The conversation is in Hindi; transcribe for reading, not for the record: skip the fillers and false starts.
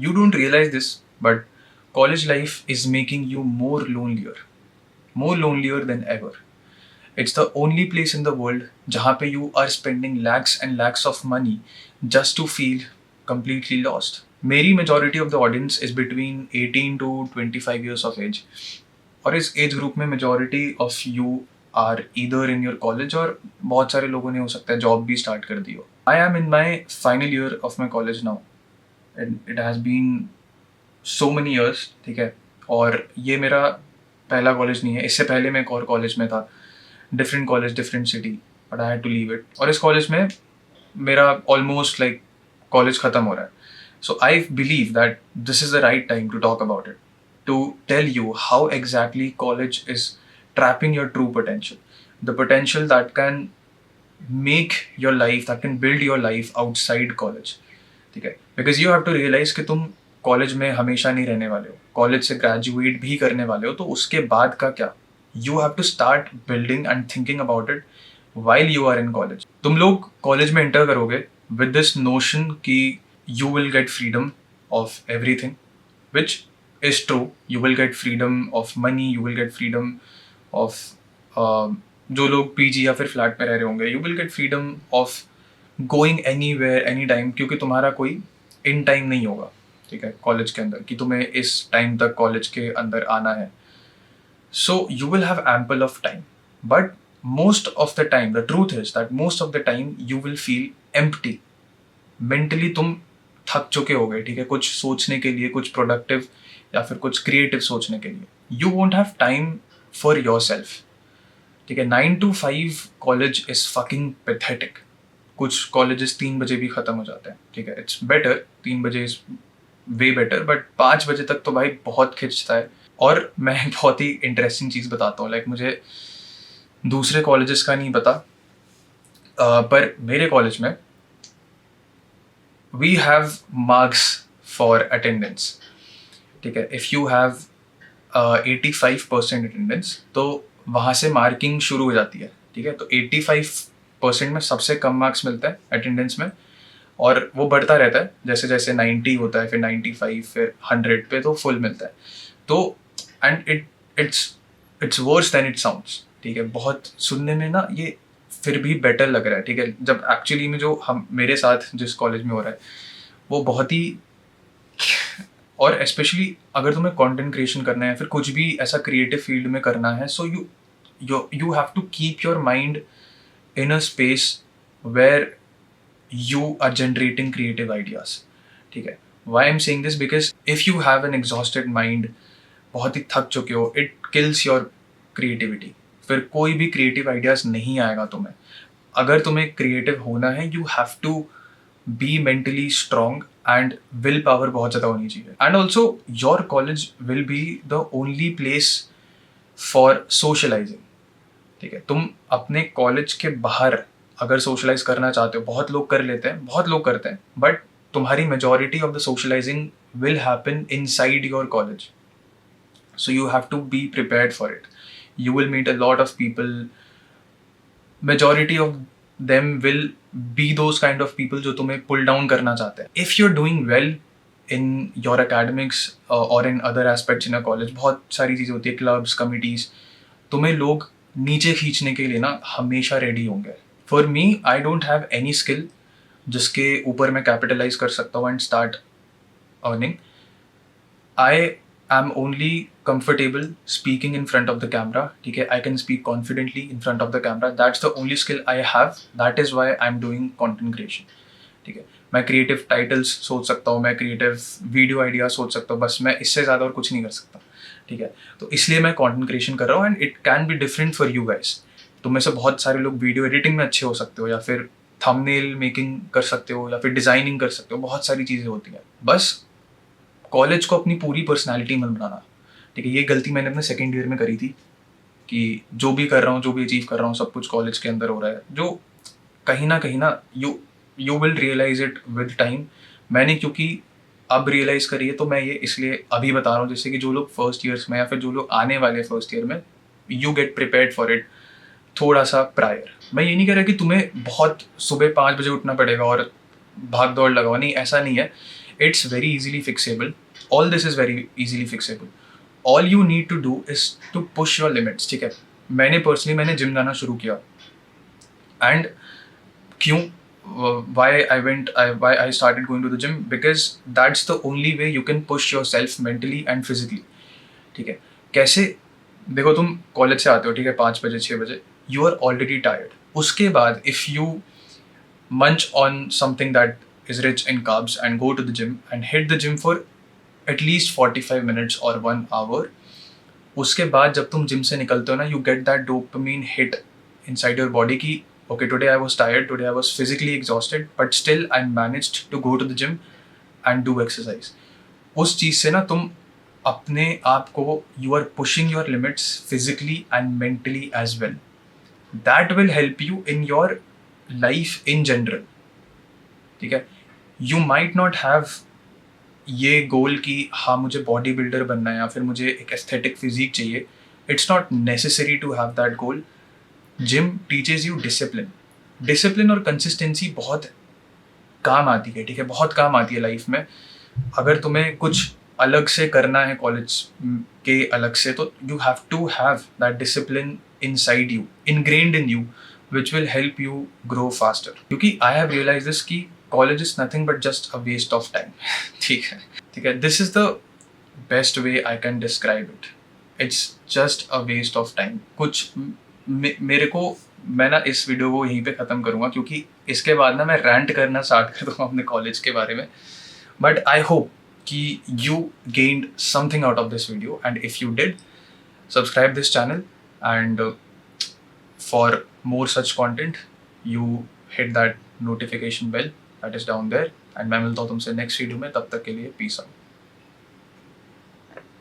You don't realize this, but college life is making you more lonelier than ever. It's the only place in the world जहाँ पे you are spending lakhs and lakhs of money just to feel completely lost. मेरी majority of the audience is between 18 to 25 years of age. और इस एज ग्रुप में majority of you are either in your college और बहुत सारे लोगों ने हो सकता है जॉब भी स्टार्ट कर दी हो. I am in my final year of my college now and it has been so many years. ठीक है, और ये मेरा पहला कॉलेज नहीं है. इससे पहले मैं एक और कॉलेज में था, different college, different city, but I had to leave it. और इस कॉलेज में मेरा ऑलमोस्ट लाइक कॉलेज ख़त्म हो रहा है. So I believe that this is the right time to talk about it, to tell you how exactly college is trapping your true potential. The potential that can make your life, that can build your life outside college. ठीक है, because you have to realize कि तुम कॉलेज में हमेशा नहीं रहने वाले हो, कॉलेज से ग्रेजुएट भी करने वाले हो, तो उसके बाद का क्या. You have to start building and thinking about it while you are in college. तुम लोग कॉलेज में एंटर करोगे विद दिस नोशन कि you will get freedom of everything, which is true. You will get freedom of money, you will get freedom of जो लोग पीजी या फिर फ्लैट में रह रहे होंगे, you will get freedom of going anywhere anytime, क्योंकि तुम्हारा कोई इन टाइम नहीं होगा. ठीक है, कॉलेज के अंदर कि तुम्हें इस टाइम तक कॉलेज के अंदर आना है. So you will have ample of time, but most of the time the truth is that most of the time you will feel empty. Mentally तुम थक चुके हो गए. ठीक है, कुछ सोचने के लिए, कुछ प्रोडक्टिव या फिर कुछ क्रिएटिव सोचने के लिए. You won't have time for your self. ठीक है, 9 to 5 college is fucking pathetic. कुछ कॉलेजेस 3 बजे भी ख़त्म हो जाते हैं. ठीक है, इट्स बेटर, 3 बजे इज वे बेटर, बट 5 बजे तक तो भाई बहुत खिंचता है. और मैं बहुत ही इंटरेस्टिंग चीज़ बताता हूँ, लाइक मुझे दूसरे कॉलेजेस का नहीं पता, पर मेरे कॉलेज में we have marks for attendance. ठीक है, इफ़ यू हैव 85% अटेंडेंस तो वहाँ से मार्किंग शुरू हो जाती है. ठीक है, तो 85% में सबसे कम मार्क्स मिलता है अटेंडेंस में, और वो बढ़ता रहता है जैसे जैसे 90 होता है, फिर 95, फिर 100 पे तो फुल मिलता है. तो and it's worse than it sounds. ठीक है, बहुत सुनने में ना ये फिर भी बेटर लग रहा है. ठीक है, जब एक्चुअली में जो हम मेरे साथ जिस कॉलेज में हो रहा है वो बहुत ही, और स्पेशली अगर तुम्हें कंटेंट क्रिएशन करना है, फिर कुछ भी ऐसा क्रिएटिव फील्ड में करना है, so you have to keep your mind in a space where you are generating creative ideas. ठीक है, why I am saying this, because if you have an exhausted mind, बहुत ही थक चुके हो, इट किल्स योर क्रिएटिविटी. फिर कोई भी क्रिएटिव आइडियाज नहीं आएगा तुम्हें. अगर तुम्हें क्रिएटिव होना है, you have to be mentally strong and will power बहुत ज़्यादा होनी चाहिए. And also your college will be the only place for socialising. ठीक है, तुम अपने कॉलेज के बाहर अगर सोशलाइज करना चाहते हो, बहुत लोग कर लेते हैं, बहुत लोग करते हैं, बट तुम्हारी majority of the socialising will happen inside your college. So you have to be prepared for it. You will meet a lot of people. Majority of them will be those kind of people जो तुम्हें pull down करना चाहते हैं. If you're doing well in your academics or in other aspects in a college, बहुत सारी चीज़ें होती है, clubs, committees, तुम्हें लोग नीचे खींचने के लिए ना हमेशा ready होंगे. For me, I don't have any skill जिसके ऊपर मैं capitalize कर सकता हूँ and start earning. I'm only comfortable speaking in front of the camera. ठीक है, I can speak confidently in front of the camera. That's the only skill I have. That is why I'm doing content creation. ठीक है, मैं creative titles सोच सकता हूँ, मैं creative video ideas सोच सकता हूँ, बस मैं इससे ज़्यादा और कुछ नहीं कर सकता. ठीक है, तो इसलिए मैं content creation कर रहा हूँ and it can be different for you guys. तुम में से बहुत सारे लोग video editing में अच्छे हो सकते हो, या फिर thumbnail making कर सकते हो, या फिर designing कर सकते हो. बहुत सारी चीज़ें होती हैं. बस कॉलेज को अपनी पूरी पर्सनालिटी मत बनाना. ठीक है, ये गलती मैंने अपने सेकेंड ईयर में करी थी कि जो भी कर रहा हूँ, जो भी अचीव कर रहा हूँ, सब कुछ कॉलेज के अंदर हो रहा है, जो कहीं ना you will realise it with time. मैंने क्योंकि अब रियलाइज़ करी है, तो मैं ये इसलिए अभी बता रहा हूँ, जैसे कि जो लोग फर्स्ट ईयर्स में या फिर जो लोग आने वाले फर्स्ट ईयर में, you get prepared for it थोड़ा सा प्रायर. मैं ये नहीं कह रहा कि तुम्हें बहुत सुबह 5 बजे उठना पड़ेगा और भाग दौड़ लगाओ, नहीं, ऐसा नहीं है. It's very easily fixable. All this is very easily fixable. All you need to do is to push your limits. ठीक है, मैंने जिम जाना शुरू किया, एंड क्यों, why I started going to the gym, because that's the only way you can push yourself mentally and physically. ठीक है, कैसे, देखो तुम कॉलेज से आते हो, ठीक है, 5 बजे 6 बजे, यू आर ऑलरेडी टायर्ड. उसके बाद if you munch on something that is rich in carbs and go to the gym and hit the gym for at least 45 minutes or 1 hour. उसके बाद जब तुम जिम से निकलते हो ना, you get that dopamine hit inside your body कि okay, today I was tired, today I was physically exhausted, but still I managed to go to the gym and do exercise. उस चीज़ से ना तुम अपने आप को, you are pushing your limits physically and mentally as well. That will help you in your life in general. ठीक है, यू माइट नॉट हैव ये गोल कि हाँ मुझे बॉडी बिल्डर बनना है या फिर मुझे एक एस्थेटिक फिजिक चाहिए. It's not necessary to have that goal. Gym teaches you discipline और कंसिस्टेंसी बहुत काम आती है. ठीक है, बहुत काम आती है लाइफ में. अगर तुम्हें कुछ अलग से करना है कॉलेज के अलग से, तो you have to have that discipline inside you, ingrained in you, which will help you grow faster. क्योंकि I have realized this कि college is nothing but just a waste of time. ठीक है, this is the best way I can describe it. It's just a waste of time. कुछ मेरे को, मैं ना इस वीडियो को यहीं पे ख़त्म करूँगा, क्योंकि इसके बाद ना मैं रैंट करना स्टार्ट कर दूँगा अपने कॉलेज के बारे में. But I hope कि you gained something out of this video, and if you did, subscribe this channel, and for more such content you hit that notification bell that is down there, and मैं मिलता हूँ तुमसे नेक्स्ट वीडियो में. तब तक के लिए पीस आउट.